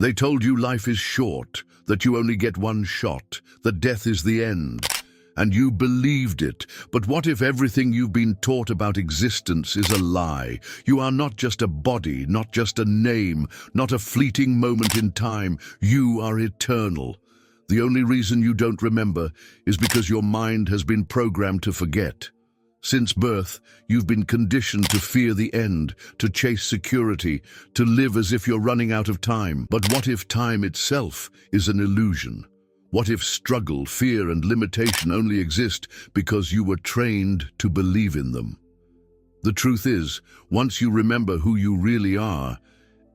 They told you life is short, that you only get one shot, that death is the end. And you believed it. But what if everything you've been taught about existence is a lie? You are not just a body, not just a name, not a fleeting moment in time. You are eternal. The only reason you don't remember is because your mind has been programmed to forget. Since birth, you've been conditioned to fear the end, to chase security, to live as if you're running out of time. But what if time itself is an illusion? What if struggle, fear, and limitation only exist because you were trained to believe in them? The truth is, once you remember who you really are,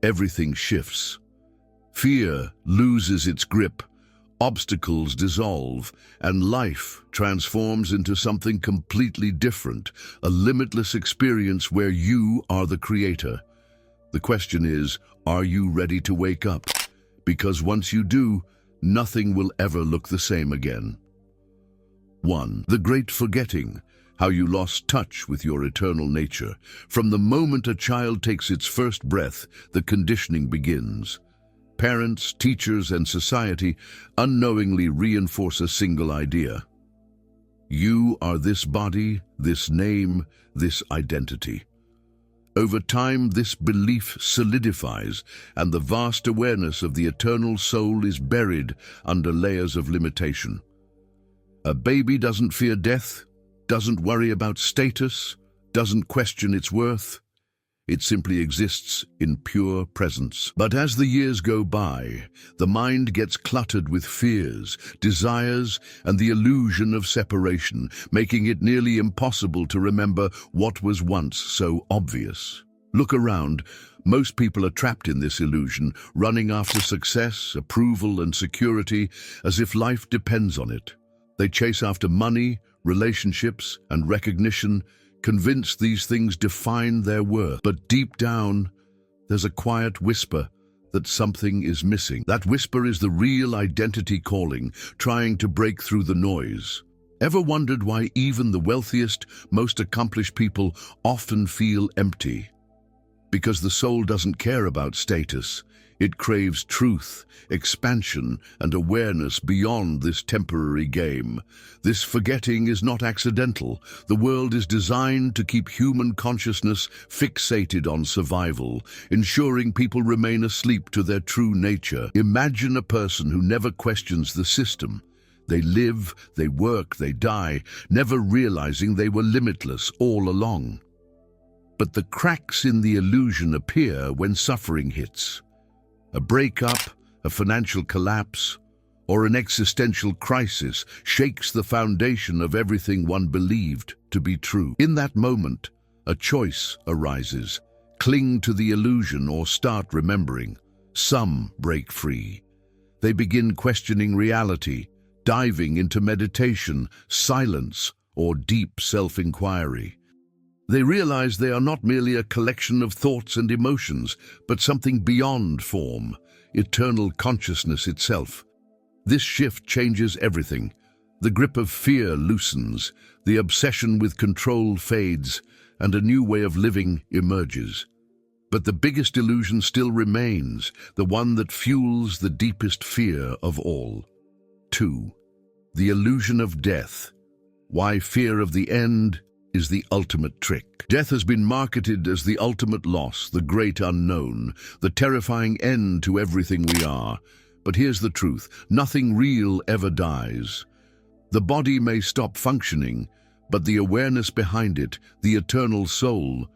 everything shifts. Fear loses its grip, obstacles dissolve, and life transforms into something completely different, a limitless experience where you are the creator. The question is, are you ready to wake up? Because once you do, nothing will ever look the same again. 1. The great forgetting, how you lost touch with your eternal nature. From the moment a child takes its first breath, the conditioning begins. Parents, teachers, and society unknowingly reinforce a single idea. You are this body, this name, this identity. Over time, this belief solidifies, and the vast awareness of the eternal soul is buried under layers of limitation. A baby doesn't fear death, doesn't worry about status, doesn't question its worth. It simply exists in pure presence. But as the years go by, the mind gets cluttered with fears, desires, and the illusion of separation, making it nearly impossible to remember what was once so obvious. Look around. Most people are trapped in this illusion, running after success, approval, and security as if life depends on it. They chase after money, relationships, and recognition, convinced these things define their worth. But deep down, there's a quiet whisper that something is missing. That whisper is the real identity calling, trying to break through the noise. Ever wondered why even the wealthiest, most accomplished people often feel empty? Because the soul doesn't care about status. It craves truth, expansion, and awareness beyond this temporary game. This forgetting is not accidental. The world is designed to keep human consciousness fixated on survival, ensuring people remain asleep to their true nature. Imagine a person who never questions the system. They live, they work, they die, never realizing they were limitless all along. But the cracks in the illusion appear when suffering hits. A breakup, a financial collapse, or an existential crisis shakes the foundation of everything one believed to be true. In that moment, a choice arises: cling to the illusion or start remembering. Some break free. They begin questioning reality, diving into meditation, silence, or deep self-inquiry. They realize they are not merely a collection of thoughts and emotions, but something beyond form, eternal consciousness itself. This shift changes everything. The grip of fear loosens, the obsession with control fades, and a new way of living emerges. But the biggest illusion still remains, the one that fuels the deepest fear of all. 2. The illusion of death. Why fear of the end is the ultimate trick. Death has been marketed as the ultimate loss, the great unknown, the terrifying end to everything we are. But here's the truth: nothing real ever dies. The body may stop functioning, but the awareness behind it, the eternal soul,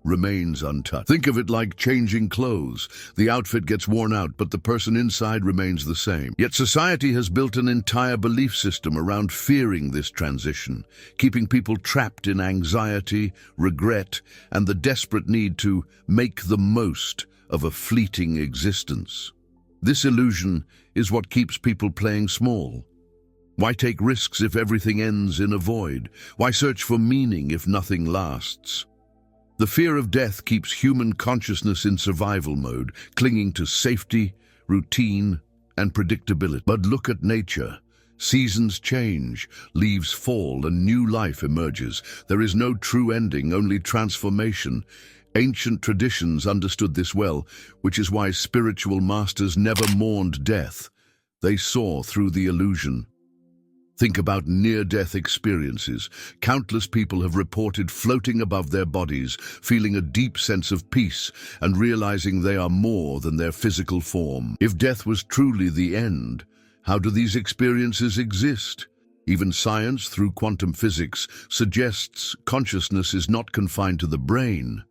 remains untouched. Think of it like changing clothes. The outfit gets worn out, but the person inside remains the same. Yet society has built an entire belief system around fearing this transition, keeping people trapped in anxiety, regret, and the desperate need to make the most of a fleeting existence. This illusion is what keeps people playing small. Why take risks if everything ends in a void? Why search for meaning if nothing lasts? The fear of death keeps human consciousness in survival mode, clinging to safety, routine, and predictability. But look at nature. Seasons change, leaves fall, and new life emerges. There is no true ending, only transformation. Ancient traditions understood this well, which is why spiritual masters never mourned death. They saw through the illusion. Think about near-death experiences. Countless people have reported floating above their bodies, feeling a deep sense of peace and realizing they are more than their physical form. If death was truly the end, how do these experiences exist? Even science, through quantum physics, suggests consciousness is not confined to the brain.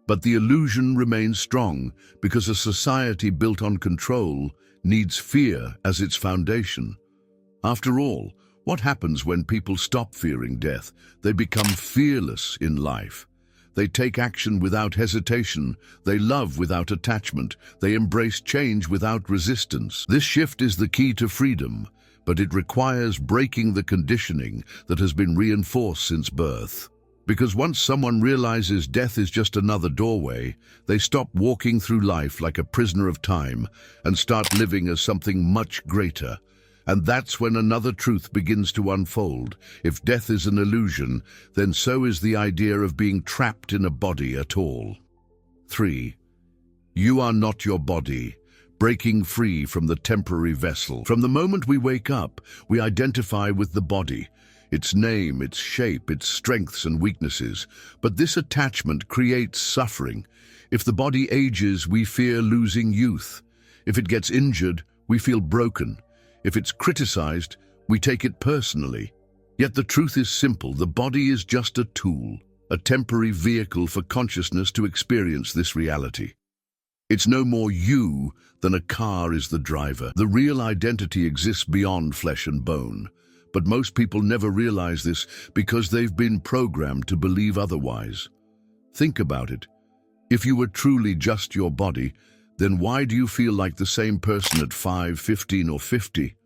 But the illusion remains strong because a society built on control needs fear as its foundation. After all, what happens when people stop fearing death? They become fearless in life. They take action without hesitation. They love without attachment. They embrace change without resistance. This shift is the key to freedom, but it requires breaking the conditioning that has been reinforced since birth. Because once someone realizes death is just another doorway, they stop walking through life like a prisoner of time and start living as something much greater. And that's when another truth begins to unfold. If death is an illusion, then so is the idea of being trapped in a body at all. 3. You are not your body. Breaking free from the temporary vessel. From the moment we wake up, we identify with the body, its name, its shape, its strengths and weaknesses. But this attachment creates suffering. If the body ages, we fear losing youth. If it gets injured, we feel broken. If it's criticized, we take it personally. Yet the truth is simple. The body is just a tool, a temporary vehicle for consciousness to experience this reality. It's no more you than a car is the driver. The real identity exists beyond flesh and bone. But most people never realize this because they've been programmed to believe otherwise. Think about it. If you were truly just your body, then why do you feel like the same person at 5, 15, or 50?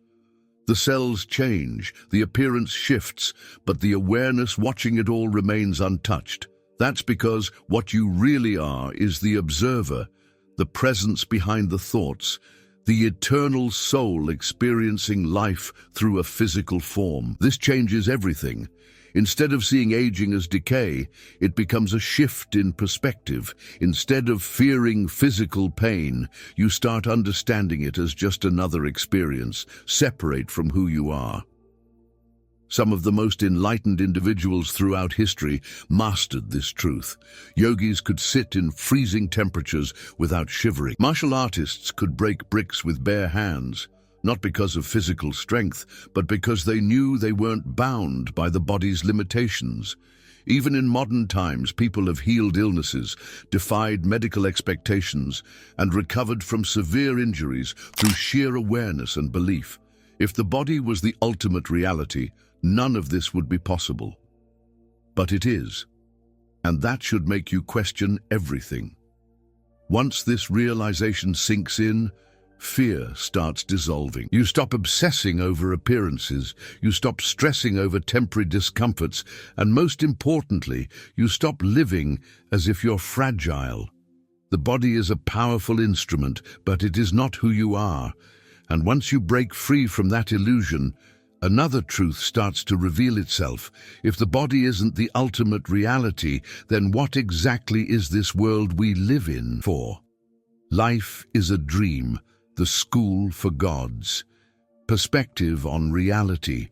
The cells change, the appearance shifts, but the awareness watching it all remains untouched. That's because what you really are is the observer, the presence behind the thoughts, the eternal soul experiencing life through a physical form. This changes everything. Instead of seeing aging as decay, it becomes a shift in perspective. Instead of fearing physical pain, you start understanding it as just another experience, separate from who you are. Some of the most enlightened individuals throughout history mastered this truth. Yogis could sit in freezing temperatures without shivering. Martial artists could break bricks with bare hands. Not because of physical strength, but because they knew they weren't bound by the body's limitations. Even in modern times, people have healed illnesses, defied medical expectations, and recovered from severe injuries through sheer awareness and belief. If the body was the ultimate reality, none of this would be possible. But it is, and that should make you question everything. Once this realization sinks in, fear starts dissolving. You stop obsessing over appearances, you stop stressing over temporary discomforts, and most importantly, you stop living as if you're fragile. The body is a powerful instrument, but it is not who you are. And once you break free from that illusion, another truth starts to reveal itself. If the body isn't the ultimate reality, then what exactly is this world we live in for? Life is a dream, the school for gods. Perspective on reality.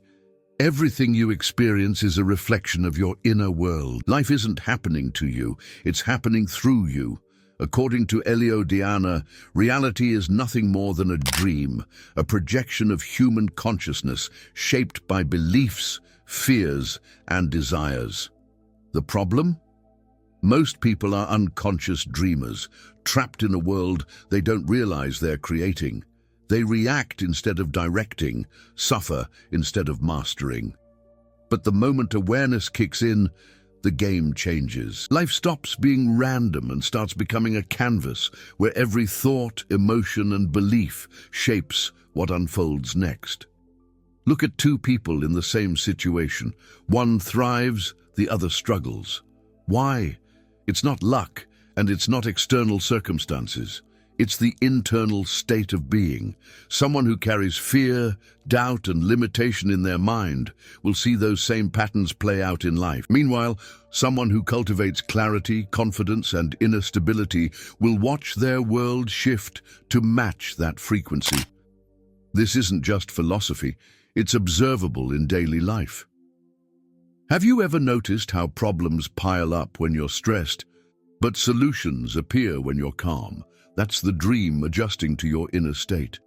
Everything you experience is a reflection of your inner world. Life isn't happening to you, it's happening through you. According to Elio Diana, reality is nothing more than a dream, a projection of human consciousness shaped by beliefs, fears, and desires. The problem? Most people are unconscious dreamers, trapped in a world they don't realize they're creating. They react instead of directing, suffer instead of mastering. But the moment awareness kicks in, the game changes. Life stops being random and starts becoming a canvas where every thought, emotion, and belief shapes what unfolds next. Look at two people in the same situation. One thrives, the other struggles. Why? It's not luck, and it's not external circumstances. It's the internal state of being. Someone who carries fear, doubt, and limitation in their mind will see those same patterns play out in life. Meanwhile, someone who cultivates clarity, confidence, and inner stability will watch their world shift to match that frequency. This isn't just philosophy, it's observable in daily life. Have you ever noticed how problems pile up when you're stressed, but solutions appear when you're calm? That's the dream adjusting to your inner state.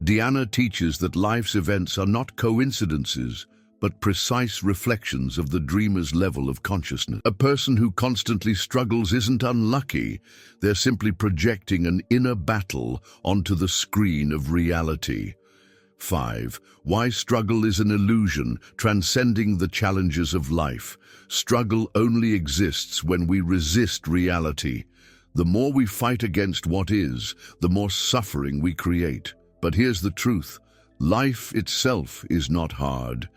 Deanna teaches that life's events are not coincidences, but precise reflections of the dreamer's level of consciousness. A person who constantly struggles isn't unlucky. They're simply projecting an inner battle onto the screen of reality. 5. Why struggle is an illusion, transcending the challenges of life. Struggle only exists when we resist reality. The more we fight against what is, the more suffering we create. But here's the truth. Life itself is not hard.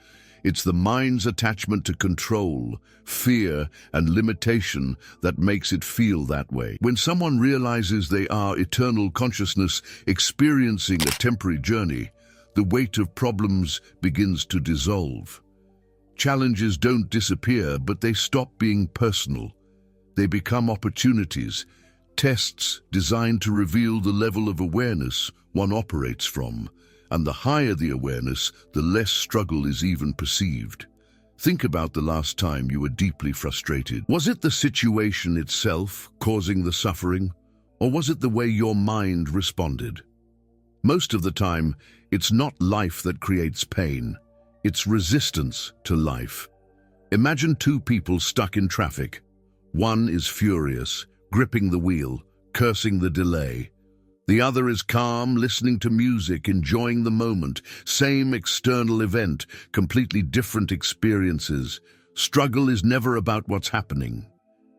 It's the mind's attachment to control, fear, and limitation that makes it feel that way. When someone realizes they are eternal consciousness experiencing a temporary journey, the weight of problems begins to dissolve. Challenges don't disappear, but they stop being personal. They become opportunities, tests designed to reveal the level of awareness one operates from. And the higher the awareness, the less struggle is even perceived. Think about the last time you were deeply frustrated. Was it the situation itself causing the suffering, or was it the way your mind responded? Most of the time, it's not life that creates pain. It's resistance to life. Imagine two people stuck in traffic. One is furious, gripping the wheel, cursing the delay. The other is calm, listening to music, enjoying the moment. Same external event, completely different experiences. Struggle is never about what's happening.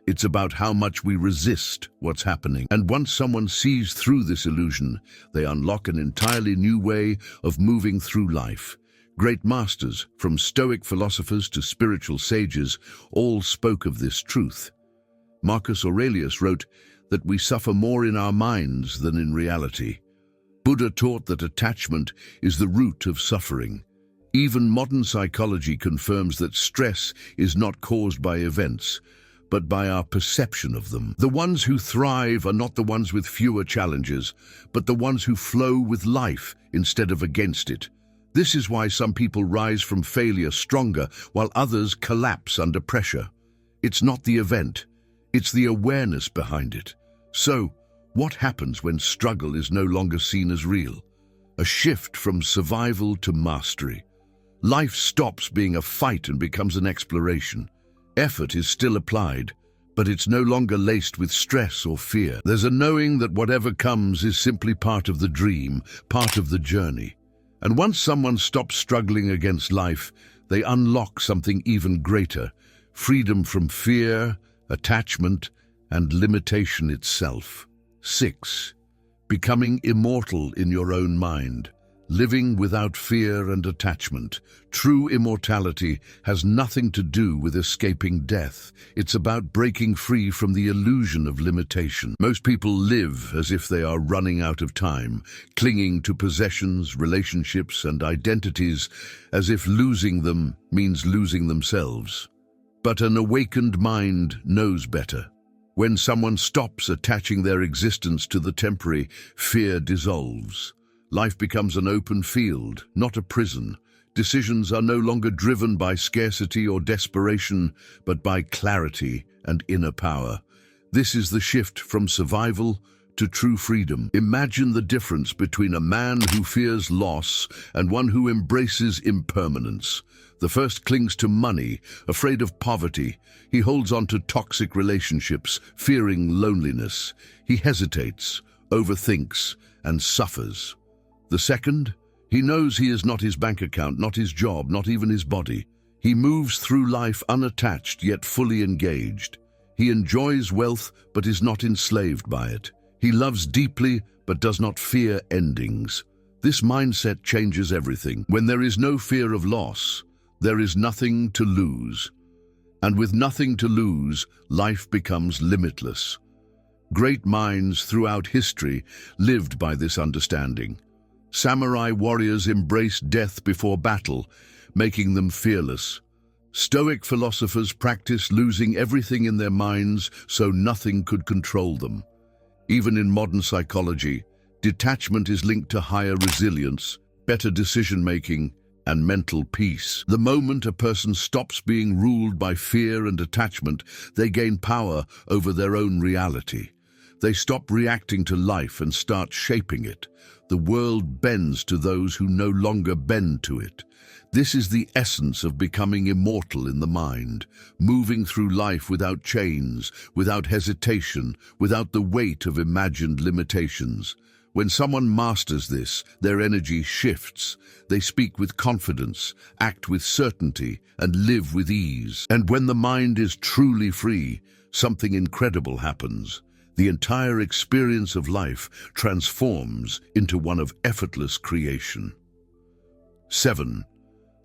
It's about how much we resist what's happening. And once someone sees through this illusion, they unlock an entirely new way of moving through life. Great masters, from Stoic philosophers to spiritual sages, all spoke of this truth. Marcus Aurelius wrote that we suffer more in our minds than in reality. Buddha taught that attachment is the root of suffering. Even modern psychology confirms that stress is not caused by events, but by our perception of them. The ones who thrive are not the ones with fewer challenges, but the ones who flow with life instead of against it. This is why some people rise from failure stronger, while others collapse under pressure. It's not the event. It's the awareness behind it. So, what happens when struggle is no longer seen as real? A shift from survival to mastery. Life stops being a fight and becomes an exploration. Effort is still applied, but it's no longer laced with stress or fear. There's a knowing that whatever comes is simply part of the dream, part of the journey. And once someone stops struggling against life, they unlock something even greater: freedom from fear, attachment, and limitation itself. 6. Becoming immortal in your own mind. Living without fear and attachment. True immortality has nothing to do with escaping death. It's about breaking free from the illusion of limitation. Most people live as if they are running out of time, clinging to possessions, relationships, and identities as if losing them means losing themselves. But an awakened mind knows better. When someone stops attaching their existence to the temporary, fear dissolves. Life becomes an open field, not a prison. Decisions are no longer driven by scarcity or desperation, but by clarity and inner power. This is the shift from survival to true freedom. Imagine the difference between a man who fears loss and one who embraces impermanence. The first clings to money, afraid of poverty. He holds on to toxic relationships, fearing loneliness. He hesitates, overthinks, and suffers. The second, he knows he is not his bank account, not his job, not even his body. He moves through life unattached yet fully engaged. He enjoys wealth but is not enslaved by it. He loves deeply but does not fear endings. This mindset changes everything. When there is no fear of loss, there is nothing to lose. And with nothing to lose, life becomes limitless. Great minds throughout history lived by this understanding. Samurai warriors embraced death before battle, making them fearless. Stoic philosophers practiced losing everything in their minds so nothing could control them. Even in modern psychology, detachment is linked to higher resilience, better decision-making, and mental peace. The moment a person stops being ruled by fear and attachment, they gain power over their own reality. They stop reacting to life and start shaping it. The world bends to those who no longer bend to it. This is the essence of becoming immortal in the mind, moving through life without chains, without hesitation, without the weight of imagined limitations. When someone masters this, their energy shifts. They speak with confidence, act with certainty, and live with ease. And when the mind is truly free, something incredible happens. The entire experience of life transforms into one of effortless creation. 7.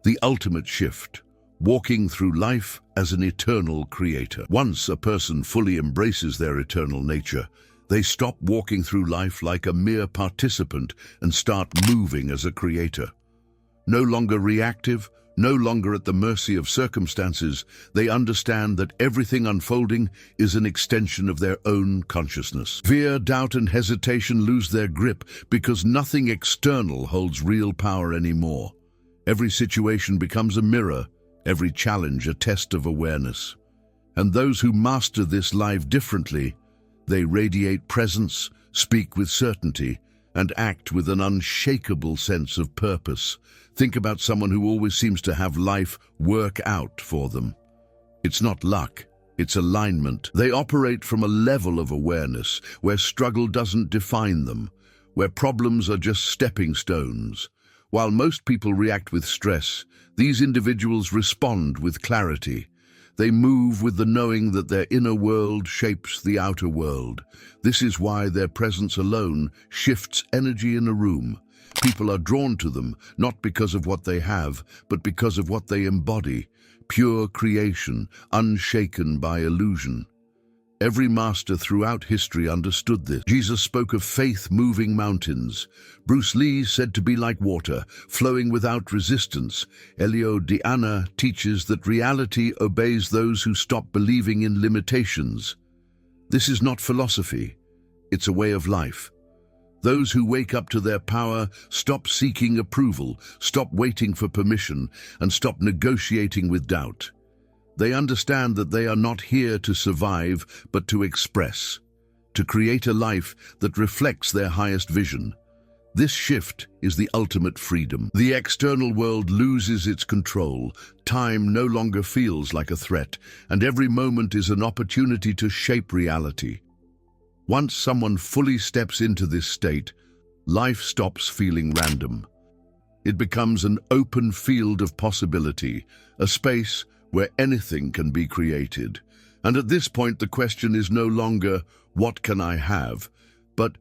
The ultimate shift. Walking through life as an eternal creator. Once a person fully embraces their eternal nature, they stop walking through life like a mere participant and start moving as a creator. No longer reactive, no longer at the mercy of circumstances, they understand that everything unfolding is an extension of their own consciousness. Fear, doubt, and hesitation lose their grip because nothing external holds real power anymore. Every situation becomes a mirror, every challenge a test of awareness. And those who master this live differently, they radiate presence, speak with certainty, and act with an unshakable sense of purpose. Think about someone who always seems to have life work out for them. It's not luck, it's alignment. They operate from a level of awareness where struggle doesn't define them, where problems are just stepping stones. While most people react with stress, these individuals respond with clarity. They move with the knowing that their inner world shapes the outer world. This is why their presence alone shifts energy in a room. People are drawn to them, not because of what they have, but because of what they embody. Pure creation, unshaken by illusion. Every master throughout history understood this. Jesus spoke of faith moving mountains. Bruce Lee said to be like water, flowing without resistance. Elio Di Anna teaches that reality obeys those who stop believing in limitations. This is not philosophy, it's a way of life. Those who wake up to their power stop seeking approval, stop waiting for permission, and stop negotiating with doubt. They understand that they are not here to survive, but to express, to create a life that reflects their highest vision. This shift is the ultimate freedom. The external world loses its control. Time no longer feels like a threat, and every moment is an opportunity to shape reality. Once someone fully steps into this state, life stops feeling random. It becomes an open field of possibility, a space where anything can be created. And at this point, the question is no longer, what can I have, but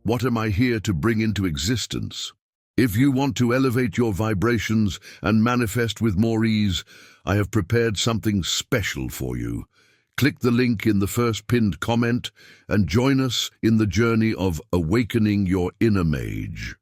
what am I here to bring into existence? If you want to elevate your vibrations and manifest with more ease, I have prepared something special for you. Click the link in the first pinned comment and join us in the journey of awakening your inner mage.